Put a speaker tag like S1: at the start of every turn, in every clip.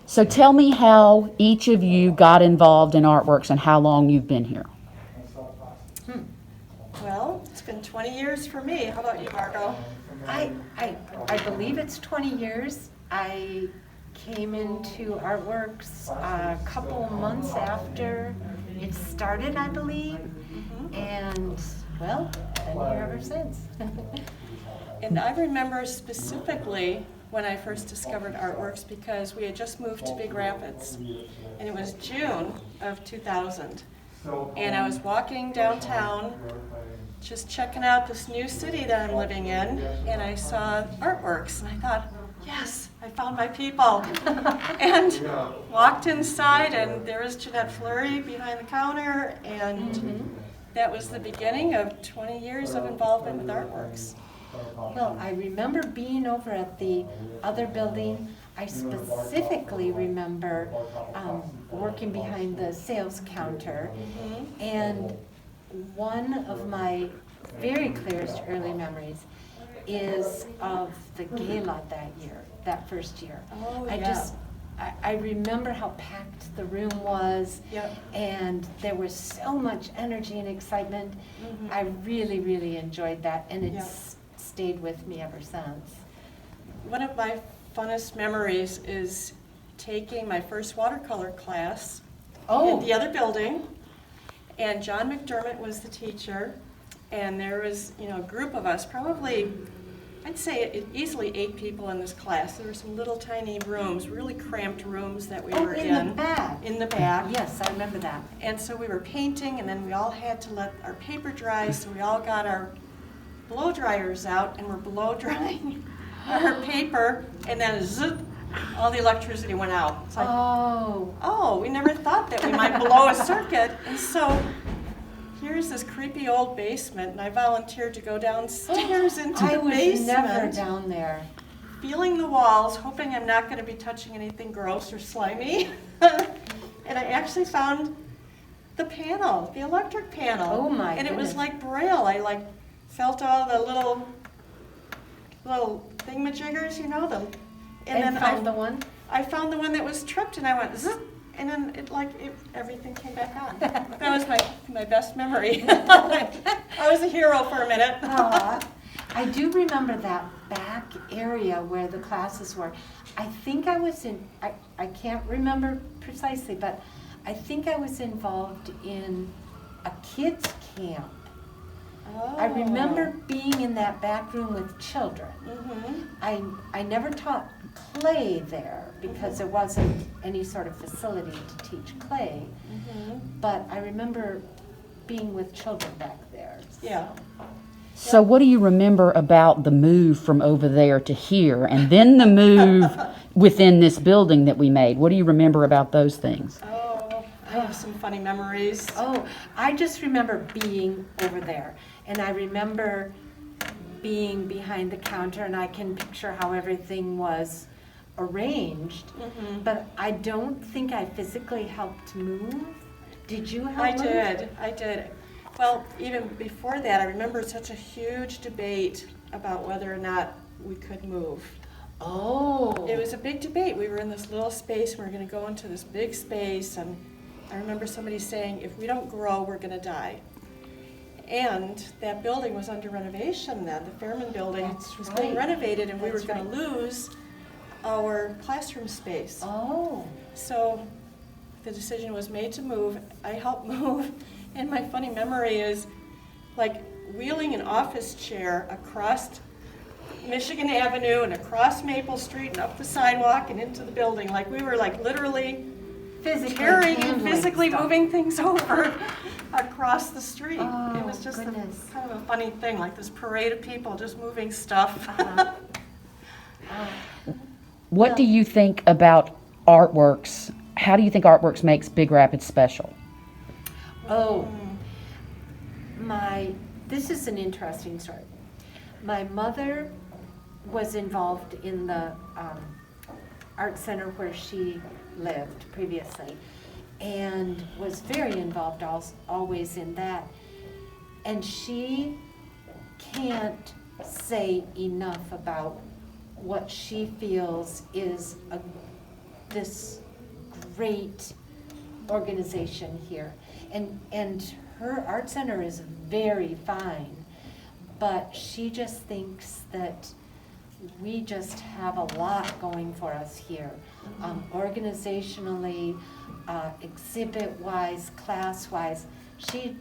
S1: So tell me how each of you got involved in Artworks and how long you've been here.
S2: Well, it's been 20 years for me. How about you, Margo?
S3: I, I believe it's 20 years. I came into Artworks a couple months after it started, I believe. And, well, been here ever since.
S2: And I remember specifically when I first discovered Artworks because we had just moved to Big Rapids. And it was June of 2000. And I was walking downtown just checking out this new city that I'm living in, and I saw Artworks, and I thought, yes, I found my people. And walked inside, and there was Jeanette Fleury behind the counter, and that was the beginning of 20 years of involvement with Artworks.
S3: Well, I remember being over at the other building. I specifically remember working behind the sales counter, and one of my very clearest early memories is of the gala that first year.
S2: Oh,
S3: I remember how packed the room was, and there was so much energy and excitement. I really, really enjoyed that, and it's stayed with me ever since.
S2: One of my funnest memories is taking my first watercolor class in the other building, and John McDermott was the teacher, and there was, a group of us, probably, I'd say easily 8 people in this class. There were some little tiny rooms, really cramped rooms that we were in.
S3: In the back.
S2: In the back.
S3: Yes, I remember that.
S2: And so we were painting, and then we all had to let our paper dry, so we all got our blow dryers out, and we're blow drying our paper, and then zip, all the electricity went out. It's like, oh, we never thought that we might blow a circuit. And so here's this creepy old basement, and I volunteered to go downstairs into the basement.
S3: I was never down there.
S2: Feeling the walls, hoping I'm not going to be touching anything gross or slimy. And I actually found the panel, the electric panel.
S3: Oh my
S2: And
S3: goodness.
S2: it was like Braille. I felt all the little thingamajiggers, and then
S3: found the one?
S2: I found the one that was tripped, and I went zip, and then everything came back on. That was my best memory. I was a hero for a minute.
S3: I do remember that back area where the classes were. I think I was I can't remember precisely, but I think I was involved in a kids camp. I remember being in that back room with children. I never taught clay there because there wasn't any sort of facility to teach clay. But I remember being with children back there.
S1: So what do you remember about the move from over there to here, and then the move within this building that we made? What do you remember about those things?
S2: I have some funny memories.
S3: I just remember being over there. And I remember being behind the counter, and I can picture how everything was arranged. But I don't think I physically helped move. Did you help move?
S2: I did. Well, even before that, I remember such a huge debate about whether or not we could move. It was a big debate. We were in this little space, and we were going to go into this big space, and I remember somebody saying, if we don't grow, we're going to die. And that building was under renovation then. The Fairman building was being renovated, and we were going to lose our classroom space. So the decision was made to move. I helped move, and my funny memory is wheeling an office chair across Michigan Avenue and across Maple Street and up the sidewalk and into the building. We were literally physically moving things over across the street. It was just kind of a funny thing, this parade of people just moving stuff.
S1: What do you think about Artworks? How do you think Artworks makes Big Rapids special?
S3: This is an interesting story. My mother was involved in the art center where she lived previously, and was very involved always in that. And she can't say enough about what she feels is this great organization here. And her art center is very fine, but she just thinks that we just have a lot going for us here. Organizationally, exhibit-wise, class-wise, she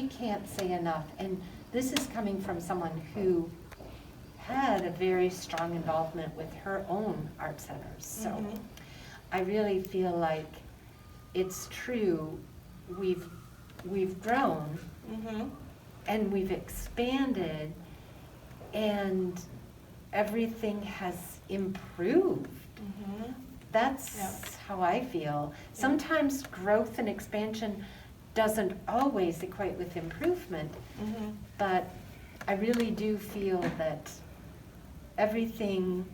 S3: can't say enough. And this is coming from someone who had a very strong involvement with her own art centers. So I really feel like it's true. We've grown and we've expanded, and everything has improved. That's how I feel. Sometimes growth and expansion doesn't always equate with improvement, but I really do feel that everything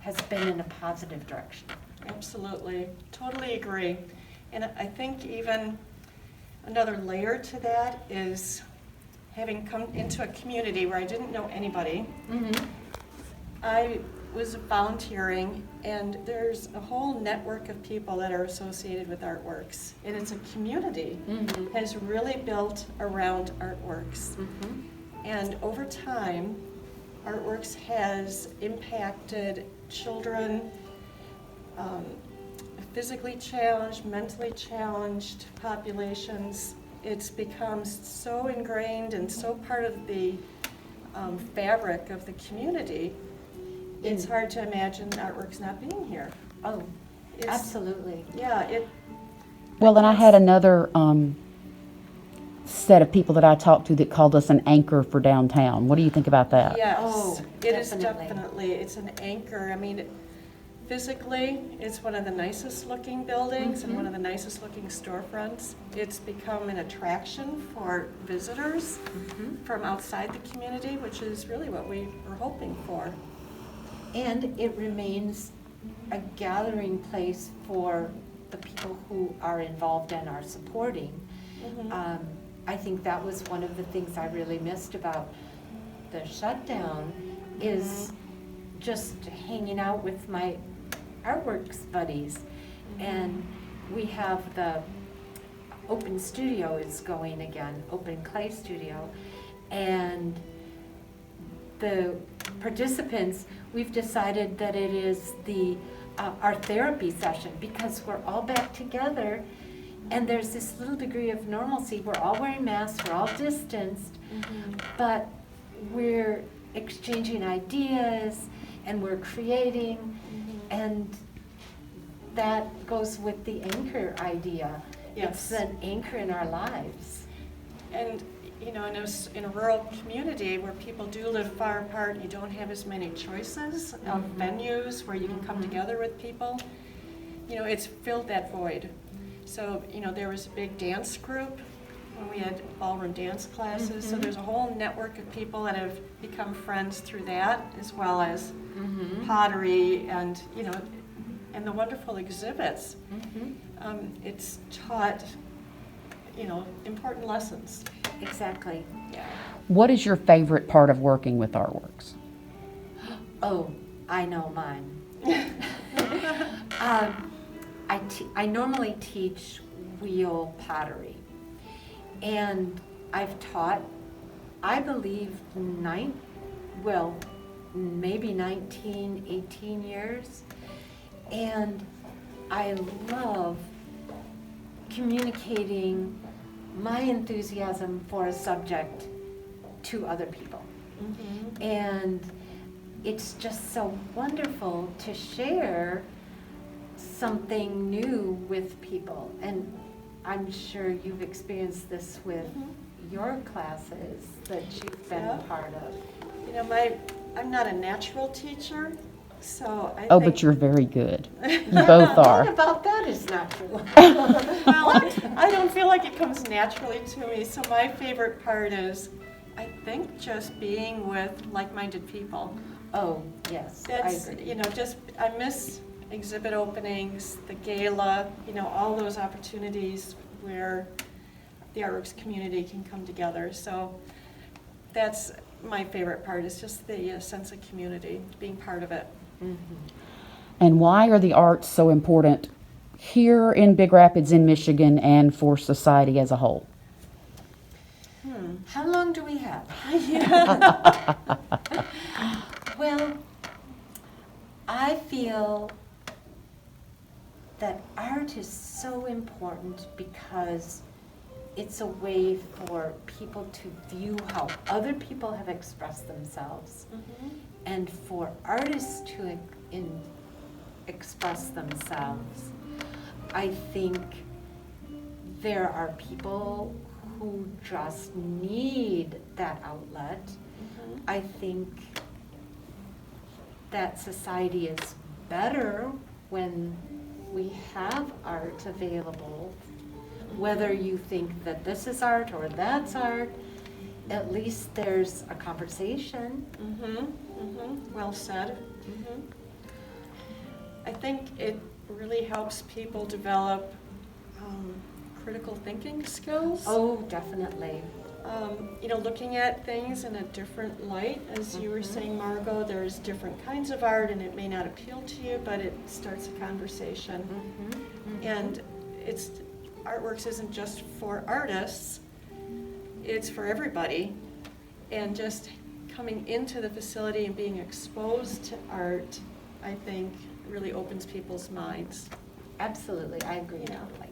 S3: has been in a positive direction.
S2: Absolutely, totally agree. And I think even another layer to that is having come into a community where I didn't know anybody. I was volunteering, and there's a whole network of people that are associated with artworks, and it's a community has really built around artworks. And over time, artworks has impacted children, physically challenged, mentally challenged populations. It's become so ingrained and so part of the fabric of the community. It's hard to imagine artworks not being here.
S3: Oh, absolutely.
S2: Yeah,
S1: Well, and I had another set of people that I talked to that called us an anchor for downtown. What do you think about that?
S2: yes,
S3: Oh,
S2: it is
S3: definitely.
S2: definitely. It's an anchor. I mean, physically, it's one of the nicest looking buildings and one of the nicest looking storefronts. It's become an attraction for visitors from outside the community, which is really what we were hoping for.
S3: And it remains a gathering place for the people who are involved and are supporting. I think that was one of the things I really missed about the shutdown is just hanging out with my artworks buddies. And we have the open studio is going again, open clay studio. And the participants, we've decided that it is our therapy session, because we're all back together and there's this little degree of normalcy. We're all wearing masks, we're all distanced, but we're exchanging ideas and we're creating, and that goes with the anchor idea.
S2: Yes.
S3: It's an anchor in our lives.
S2: And you know, in a rural community where people do live far apart, you don't have as many choices of venues where you can come together with people. You know, it's filled that void. So, you know, there was a big dance group when we had ballroom dance classes. So there's a whole network of people that have become friends through that, as well as pottery and, you know, and the wonderful exhibits. It's taught, you know, important lessons.
S3: Exactly.
S2: Yeah.
S1: What is your favorite part of working with artworks?
S3: Oh, I know mine. I normally teach wheel pottery, and I've taught, I believe, maybe 19, 18 years, and I love communicating my enthusiasm for a subject to other people. And it's just so wonderful to share something new with people. And I'm sure you've experienced this with your classes that you've been a part of.
S2: You know, I'm not a natural teacher, so I
S1: Oh,
S2: think,
S1: but you're very good. You both
S3: What
S1: are.
S3: about that is not true.
S2: well, I don't feel like it comes naturally to me. So my favorite part is, I think, just being with like-minded people.
S3: Oh, yes,
S2: That's,
S3: I agree.
S2: you know, just, I miss exhibit openings, the gala, you know, all those opportunities where the artworks community can come together. So that's my favorite part, is just the sense of community, being part of it.
S1: And why are the arts so important here in Big Rapids, in Michigan, and for society as a whole?
S3: How long do we have? Well, I feel that art is so important because it's a way for people to view how other people have expressed themselves, and for artists to express themselves. I think there are people who just need that outlet. I think that society is better when we have art available. Whether you think that this is art or that's art, at least there's a conversation.
S2: Well said. I think it really helps people develop critical thinking skills.
S3: Oh, definitely.
S2: Looking at things in a different light. As you were saying, Margo, there's different kinds of art and it may not appeal to you, but it starts a conversation. And artworks isn't just for artists, it's for everybody. And just coming into the facility and being exposed to art, I think, really opens people's minds.
S3: Absolutely, I agree totally.